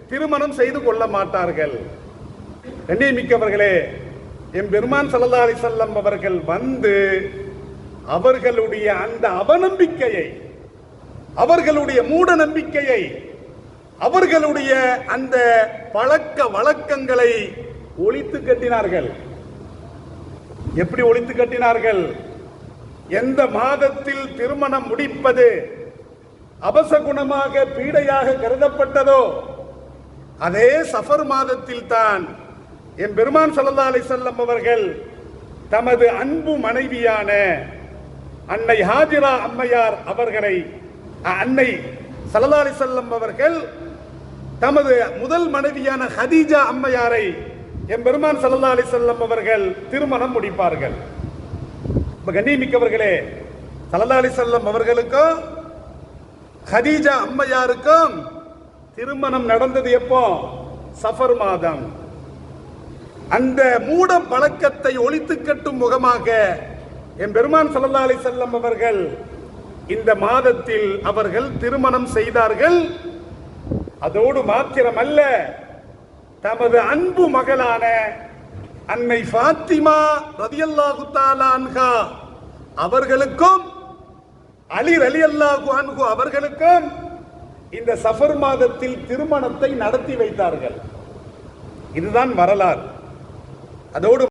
திருமணம் செய்து கொள்ள மாட்டார்கள். கண்ணியமிக்கவர்களே, எம்பெருமான் ஸல்லல்லாஹு அலைஹி வஸல்லம் அவர்கள் வந்து அவர்களுடைய அந்த அவநம்பிக்கையை, அவர்களுடைய மூட நம்பிக்கையை, அவர்களுடைய அந்த பழக்க வழக்கங்களை ஒழித்து கட்டினார்கள். எப்படி ஒழித்து கட்டினார்கள்? எந்த மாதத்தில் திருமணம் முடிப்பது அபசகுணமாக பீடையாக கருதப்பட்டதோ அதே சஃபர் மாதத்தில் தான் என் பெருமான் ஸல்லல்லாஹு அலைஹி வஸல்லம் அவர்கள் தமது அன்பு மனைவியான அன்னை ஹாஜிரா அம்மையார் அவர்களை, அன்னை ஸல்லல்லாஹு அலைஹி வஸல்லம் அவர்கள் தமது முதல் மனைவியான ஹதீஜா அம்மையாரை என் பெருமான் ஸல்லல்லாஹு அலைஹி வஸல்லம் அவர்கள் திருமணம் முடிப்பார்கள். கண்ணியமிக்கவர்களே, ஸல்லல்லாஹு அலைஹி வஸல்லம் அவர்களுக்கும் ஹதீஜா அம்மையாருக்கும் திருமணம் நடந்தது எப்போ? சஃபர் மாதம். அந்த மூட பழக்கத்தை ஒழித்து கட்டும் முகமாக என் பெருமான் ஸல்லல்லாஹு அலைஹி வஸல்லம் அவர்கள் இந்த மாதத்தில் அவர்கள் திருமணம் செய்தார்கள். அதோடு மாத்திரமல்ல, தமது அன்பு மகளான அன்னை ஃபாத்திமா ரலியல்லாஹு தஆலா அன்ஹா அவர்களுக்கும் அலி ரலியல்லாஹு அன்ஹு அவர்களுக்கும் இந்த சஃபர் மாதத்தில் திருமணத்தை நடத்தி வைத்தார்கள். இதுதான் வரலாறு. அதோடு